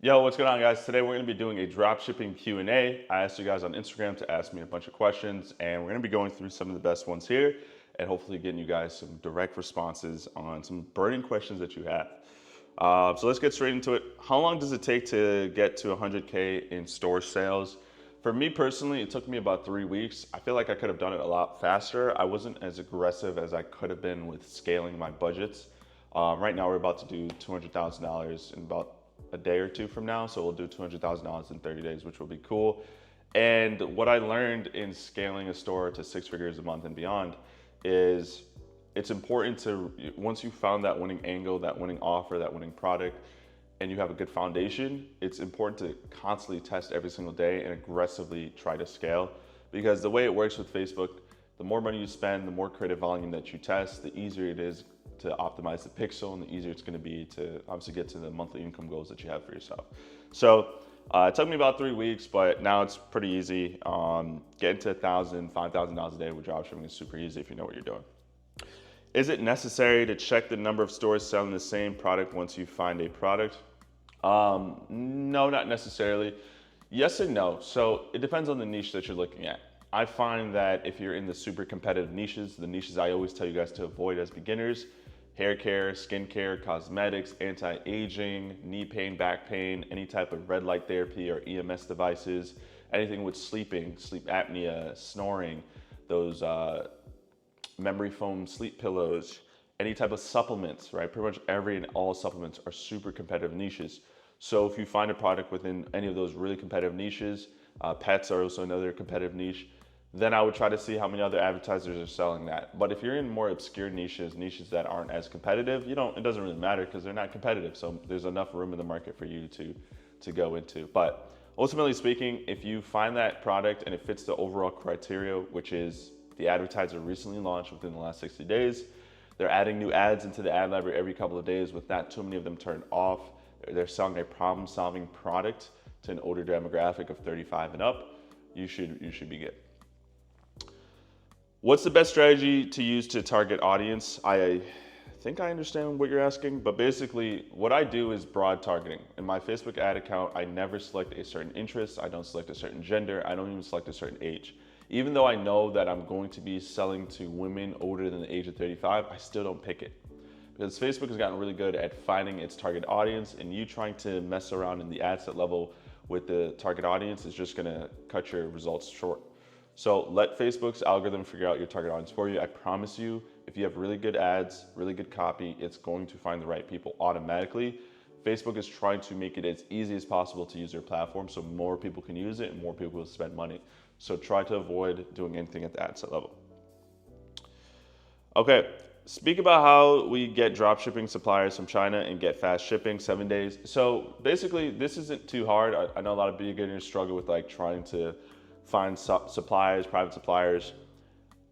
Yo, what's going on, guys? Today we're going to be doing a dropshipping Q&A. I asked you guys on Instagram to ask me a bunch of questions, and we're going to be going through some of the best ones here and hopefully getting you guys some direct responses on some burning questions that you have. So let's get straight into it. How long does it take to get to 100K in store sales? For me personally, it took me about 3 weeks. I feel like I could have done it a lot faster. I wasn't as aggressive as I could have been with scaling my budgets. Right now, we're about to do $200,000 in about a day or two from now. So we'll do $200,000 in 30 days, which will be cool. And what I learned in scaling a store to 6 figures a month and beyond is it's important to, once you found that winning angle, that winning offer, that winning product, and you have a good foundation, it's important to constantly test every single day and aggressively try to scale. Because the way it works with Facebook, the more money you spend, the more creative volume that you test, the easier it is to optimize the pixel and the easier it's going to be to obviously get to the monthly income goals that you have for yourself. So it took me about 3 weeks, but now it's pretty easy. Getting to $1,000, $5,000 a day with dropshipping is super easy if you know what you're doing. Is it necessary to check the number of stores selling the same product once you find a product? No, not necessarily. Yes and no. So it depends on the niche that you're looking at. I find that if you're in the super competitive niches, the niches I always tell you guys to avoid as beginners, hair care, skin care, cosmetics, anti-aging, knee pain, back pain, any type of red light therapy or EMS devices, anything with sleeping, sleep apnea, snoring, those memory foam sleep pillows, any type of supplements, right? Pretty much every and all supplements are super competitive niches. So if you find a product within any of those really competitive niches, pets are also another competitive niche, then I would try to see how many other advertisers are selling that. But if you're in more obscure niches that aren't as competitive, it doesn't really matter because they're not competitive. So there's enough room in the market for you to go into. But ultimately speaking, if you find that product and it fits the overall criteria, which is the advertiser recently launched within the last 60 days, they're adding new ads into the ad library every couple of days with not too many of them turned off, they're selling a problem-solving product to an older demographic of 35 and up, you should be good. What's the best strategy to use to target audience? I think I understand what you're asking, but basically what I do is broad targeting. In my Facebook ad account, I never select a certain interest, I don't select a certain gender, I don't even select a certain age. Even though I know that I'm going to be selling to women older than the age of 35, I still don't pick it. Because Facebook has gotten really good at finding its target audience, and you trying to mess around in the ad set level with the target audience is just gonna cut your results short. So let Facebook's algorithm figure out your target audience for you. I promise you, if you have really good ads, really good copy, it's going to find the right people automatically. Facebook is trying to make it as easy as possible to use their platform so more people can use it and more people will spend money. So try to avoid doing anything at the ad set level. Okay, speak about how we get dropshipping suppliers from China and get fast shipping, 7 days. So basically, this isn't too hard. I know a lot of beginners struggle with like trying to find suppliers, private suppliers.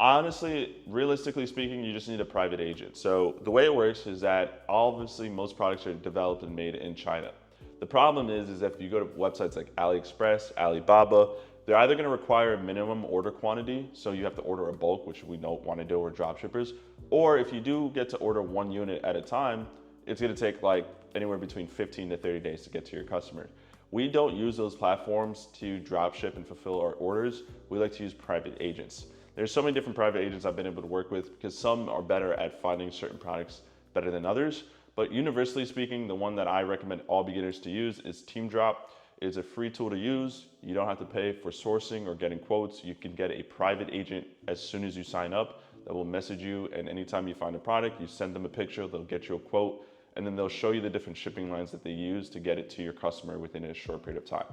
Honestly, realistically speaking, you just need a private agent. So the way it works is that obviously most products are developed and made in China. The problem is that if you go to websites like Aliexpress, Alibaba, they're either going to require a minimum order quantity, so you have to order a bulk, which we don't want to do, we're dropshippers, or if you do get to order one unit at a time, it's going to take like anywhere between 15 to 30 days to get to your customer. We don't use those platforms to dropship and fulfill our orders. We like to use private agents. There's so many different private agents I've been able to work with because some are better at finding certain products better than others. But universally speaking, the one that I recommend all beginners to use is TeamDrop. It's a free tool to use. You don't have to pay for sourcing or getting quotes. You can get a private agent as soon as you sign up that will message you, and anytime you find a product, you send them a picture, they'll get you a quote, and then they'll show you the different shipping lines that they use to get it to your customer within a short period of time.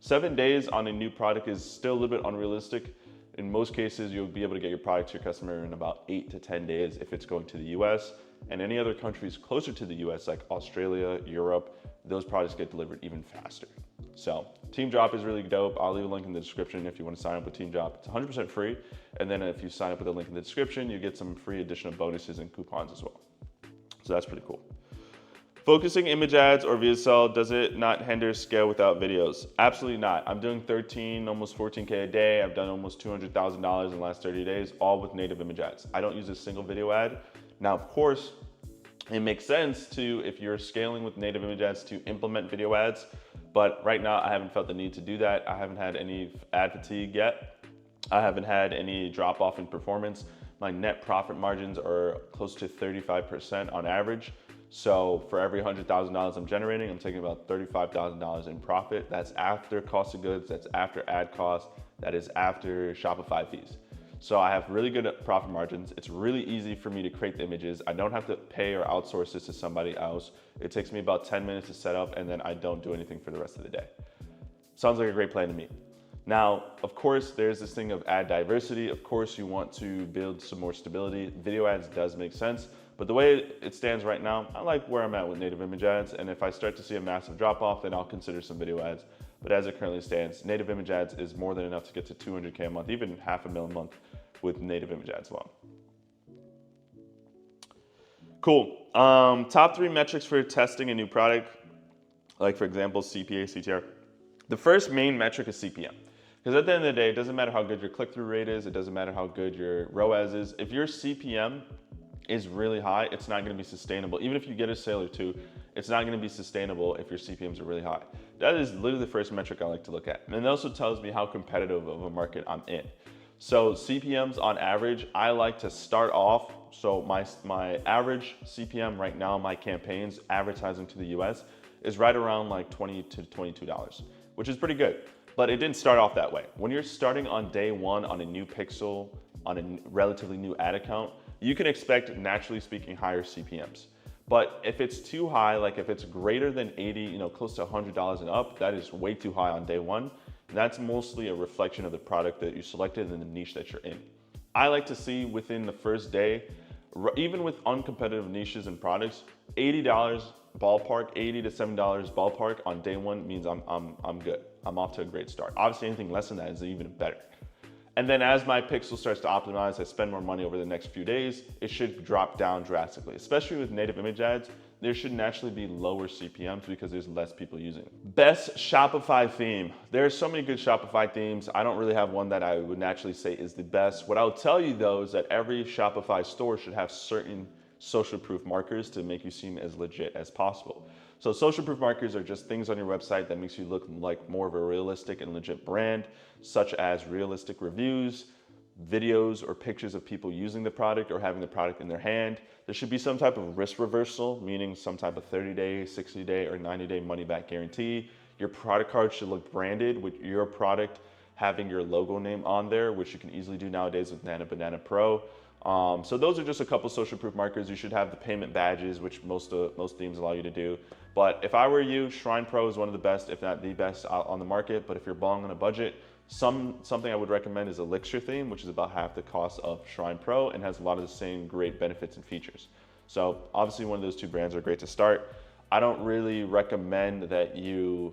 7 days on a new product is still a little bit unrealistic. In most cases, you'll be able to get your product to your customer in about 8 to 10 days if it's going to the US. And any other countries closer to the US, like Australia, Europe, those products get delivered even faster. So TeamDrop is really dope. I'll leave a link in the description if you want to sign up with TeamDrop. It's 100% free. And then if you sign up with a link in the description, you get some free additional bonuses and coupons as well. So that's pretty cool. Focusing image ads or VSL, does it not hinder scale without videos? Absolutely not. I'm doing 13, almost 14K a day. I've done almost $200,000 in the last 30 days, all with native image ads. I don't use a single video ad. Now, of course, It makes sense to, if you're scaling with native image ads, to implement video ads. But right now I haven't felt the need to do that. I haven't had any ad fatigue yet. I haven't had any drop off in performance. My net profit margins are close to 35% on average. So for every $100,000 I'm generating, I'm taking about $35,000 in profit. That's after cost of goods, that's after ad costs, that is after Shopify fees. So I have really good profit margins. It's really easy for me to create the images. I don't have to pay or outsource this to somebody else. It takes me about 10 minutes to set up, and then I don't do anything for the rest of the day. Sounds like a great plan to me. Now, of course, there's this thing of ad diversity. Of course, you want to build some more stability. Video ads does make sense, but the way it stands right now, I like where I'm at with native image ads. And if I start to see a massive drop off, then I'll consider some video ads. But as it currently stands, native image ads is more than enough to get to 200K a month, even $500,000 a month with native image ads alone. Cool. Top 3 metrics for testing a new product, like for example, CPA, CTR. The first main metric is CPM. Because at the end of the day, it doesn't matter how good your click-through rate is, it doesn't matter how good your ROAS is. If your CPM is really high, it's not gonna be sustainable. Even if you get a sale or two, it's not gonna be sustainable if your CPMs are really high. That is literally the first metric I like to look at. And it also tells me how competitive of a market I'm in. So CPMs on average, I like to start off, so my average CPM right now, my campaigns advertising to the US is right around like $20 to $22, which is pretty good. But it didn't start off that way. When you're starting on day one on a new pixel, on a relatively new ad account, you can expect, naturally speaking, higher CPMs. But if it's too high, like if it's greater than 80, close to $100 and up, that is way too high on day one. That's mostly a reflection of the product that you selected and the niche that you're in. I like to see within the first day, even with uncompetitive niches and products, $80 ballpark, $80 to $70 ballpark on day one means I'm good. I'm off to a great start. Obviously, anything less than that is even better. And then as my pixel starts to optimize, I spend more money over the next few days, it should drop down drastically. Especially with native image ads, there should naturally be lower CPMs because there's less people using it. Best Shopify theme. There are so many good Shopify themes. I don't really have one that I would naturally say is the best. What I'll tell you though is that every Shopify store should have certain social proof markers to make you seem as legit as possible. So social proof markers are just things on your website that makes you look like more of a realistic and legit brand, such as realistic reviews, videos or pictures of people using the product or having the product in their hand. There should be some type of risk reversal, meaning some type of 30-day, 60-day, or 90-day money-back guarantee. Your product card should look branded with your product having your logo name on there, which you can easily do nowadays with Nana Banana Pro. So those are just a couple social proof markers. You should have the payment badges, which most themes allow you to do. But if I were you, Shrine Pro is one of the best, if not the best on the market. But if you're balling on a budget, something I would recommend is Elixir theme, which is about half the cost of Shrine Pro and has a lot of the same great benefits and features. So obviously one of those two brands are great to start. I don't really recommend that you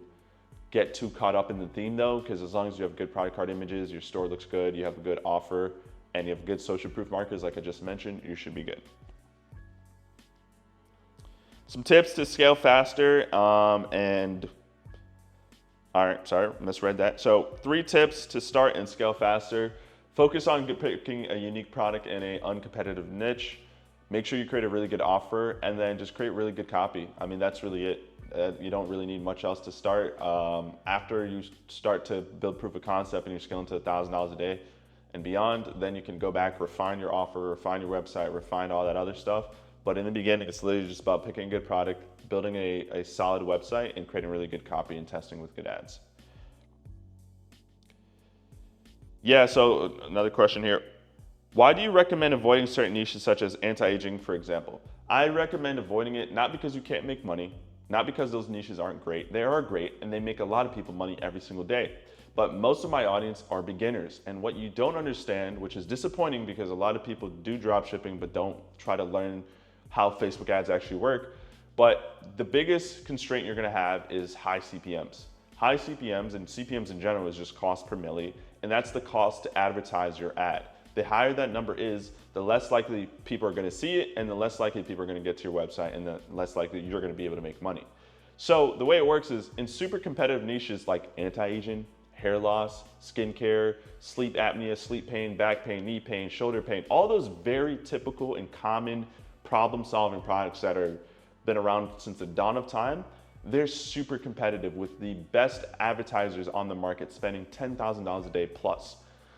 get too caught up in the theme though, because as long as you have good product card images, your store looks good, you have a good offer, and you have good social proof markers like I just mentioned, you should be good. Some tips to scale faster all right, sorry, misread that. So 3 tips to start and scale faster. Focus on picking a unique product in an uncompetitive niche. Make sure you create a really good offer and then just create really good copy. I mean, that's really it. You don't really need much else to start. After you start to build proof of concept and you're scaling to $1,000 a day and beyond, then you can go back, refine your offer, refine your website, refine all that other stuff. But in the beginning, it's literally just about picking a good product, building a solid website, and creating really good copy and testing with good ads. Yeah, so another question here. Why do you recommend avoiding certain niches such as anti-aging, for example? I recommend avoiding it not because you can't make money, not because those niches aren't great. They are great and they make a lot of people money every single day. But most of my audience are beginners. And what you don't understand, which is disappointing because a lot of people do dropshipping but don't try to learn how Facebook ads actually work. But the biggest constraint you're gonna have is high CPMs. High CPMs and CPMs in general is just cost per milli, and that's the cost to advertise your ad. The higher that number is, the less likely people are gonna see it, and the less likely people are gonna get to your website, and the less likely you're gonna be able to make money. So the way it works is in super competitive niches like anti-aging, hair loss, skincare, sleep apnea, sleep pain, back pain, knee pain, shoulder pain, all those very typical and common problem-solving products that are been around since the dawn of time, they're super competitive with the best advertisers on the market spending $10,000 a day plus.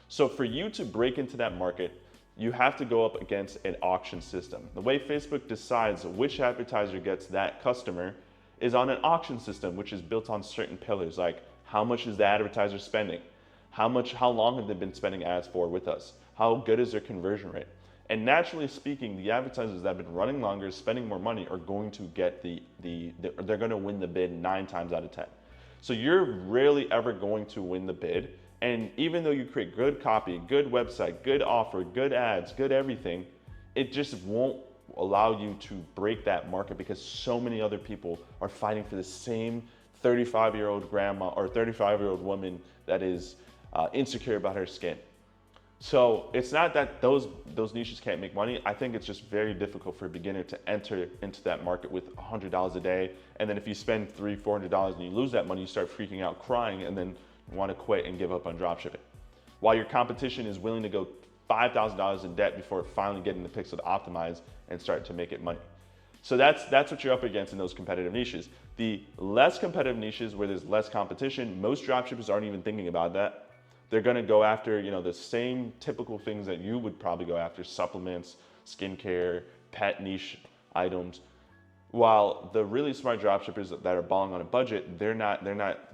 So for you to break into that market, you have to go up against an auction system. The way Facebook decides which advertiser gets that customer is on an auction system, which is built on certain pillars, like how much is the advertiser spending? How long have they been spending ads for with us? How good is their conversion rate? And naturally speaking, the advertisers that have been running longer, spending more money, are going to get they're going to win the bid 9 times out of 10. So you're rarely ever going to win the bid. And even though you create good copy, good website, good offer, good ads, good everything, it just won't allow you to break that market because so many other people are fighting for the same 35-year-old grandma or 35-year-old woman that is insecure about her skin. So it's not that those niches can't make money. I think it's just very difficult for a beginner to enter into that market with $100 a day. And then if you spend $300, $400 and you lose that money, you start freaking out, crying, and then want to quit and give up on dropshipping. While your competition is willing to go $5,000 in debt before finally getting the pixel to optimize and start to make it money. So that's what you're up against in those competitive niches. The less competitive niches where there's less competition, most dropshippers aren't even thinking about that. They're going to go after, the same typical things that you would probably go after: supplements, skincare, pet niche items. While the really smart dropshippers that are balling on a budget, they're not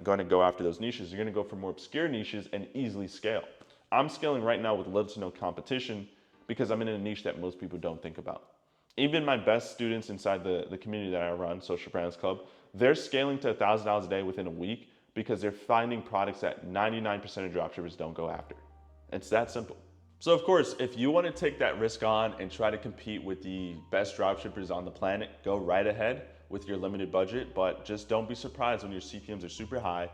going to go after those niches. They're going to go for more obscure niches and easily scale. I'm scaling right now with little to no competition because I'm in a niche that most people don't think about. Even my best students inside the community that I run, Social Brands Club, they're scaling to $1,000 a day within a week because they're finding products that 99% of dropshippers don't go after. It's that simple. So of course, if you want to take that risk on and try to compete with the best dropshippers on the planet, go right ahead with your limited budget, but just don't be surprised when your CPMs are super high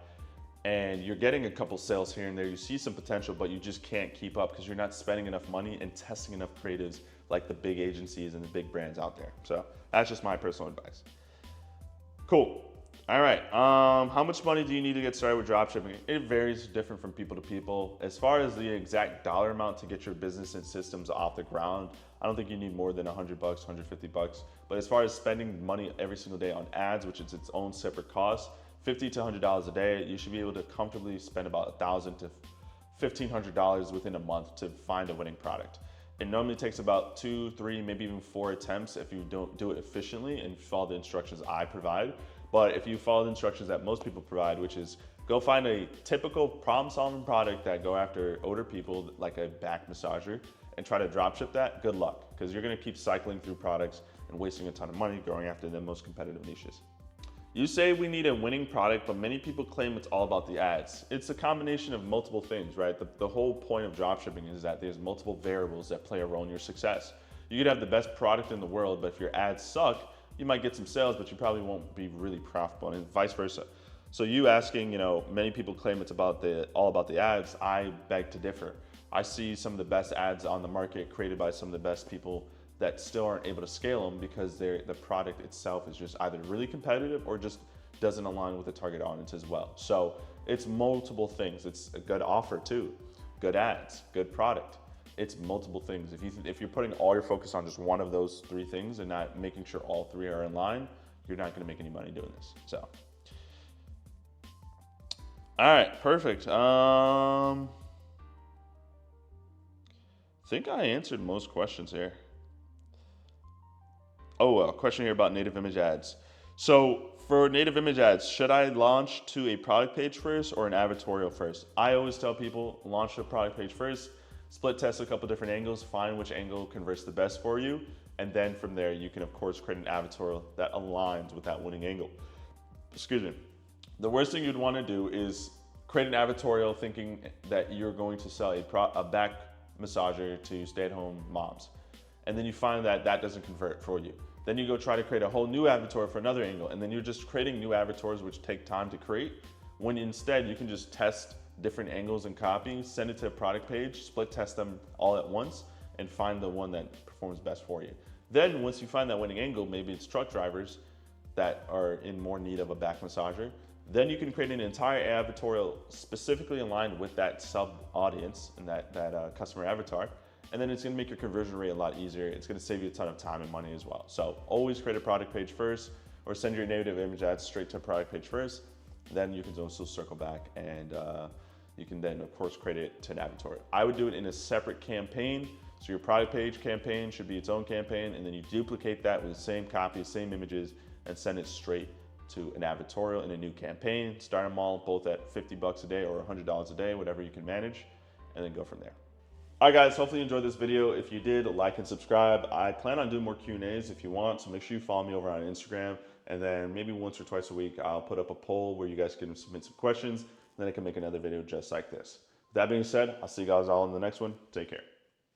and you're getting a couple sales here and there. You see some potential, but you just can't keep up because you're not spending enough money and testing enough creatives like the big agencies and the big brands out there. So that's just my personal advice. Cool. All right, how much money do you need to get started with dropshipping? It varies different from people to people. As far as the exact dollar amount to get your business and systems off the ground, I don't think you need more than $100, $150. But as far as spending money every single day on ads, which is its own separate cost, $50 to $100 a day, you should be able to comfortably spend about $1,000 to $1,500 within a month to find a winning product. It normally takes about 2, 3, maybe even 4 attempts if you don't do it efficiently and follow the instructions I provide. But if you follow the instructions that most people provide, which is go find a typical problem-solving product that go after older people, like a back massager, and try to dropship that, good luck, because you're gonna keep cycling through products and wasting a ton of money going after the most competitive niches. You say we need a winning product, but many people claim it's all about the ads. It's a combination of multiple things, right? The whole point of dropshipping is that there's multiple variables that play a role in your success. You could have the best product in the world, but if your ads suck, you might get some sales, but you probably won't be really profitable, and vice versa. So you asking, many people claim it's all about the ads. I beg to differ. I see some of the best ads on the market created by some of the best people that still aren't able to scale them because the product itself is just either really competitive or just doesn't align with the target audience as well. So it's multiple things. It's a good offer too, good ads, good product. It's multiple things. If you're putting all your focus on just one of those 3 things and not making sure all 3 are in line, you're not gonna make any money doing this, so. All right, perfect. I think I answered most questions here. Oh, a question here about native image ads. So for native image ads, should I launch to a product page first or an advertorial first? I always tell people launch to a product page first, split test a couple different angles, find which angle converts the best for you, and then from there you can of course create an advertorial that aligns with that winning angle. Excuse me. The worst thing you'd want to do is create an advertorial thinking that you're going to sell a back massager to stay-at-home moms, and then you find that that doesn't convert for you. Then you go try to create a whole new advertorial for another angle, and then you're just creating new advertorials which take time to create, when instead you can just test different angles and copy, send it to a product page, split test them all at once, and find the one that performs best for you. Then once you find that winning angle, maybe it's truck drivers that are in more need of a back massager, then you can create an entire advertorial specifically aligned with that sub audience and that customer avatar, and then it's gonna make your conversion rate a lot easier. It's gonna save you a ton of time and money as well. So always create a product page first, or send your native image ads straight to a product page first. Then you can also circle back and you can then, of course, create it to an avatar. I would do it in a separate campaign. So your product page campaign should be its own campaign, and then you duplicate that with the same copy, same images, and send it straight to an advertorial in a new campaign. Start them all both at $50 a day or $100 a day, whatever you can manage, and then go from there. All right, guys, hopefully you enjoyed this video. If you did, like and subscribe. I plan on doing more Q&As if you want, so make sure you follow me over on Instagram, and then maybe once or twice a week, I'll put up a poll where you guys can submit some questions, and then I can make another video just like this. With that being said, I'll see you guys all in the next one. Take care.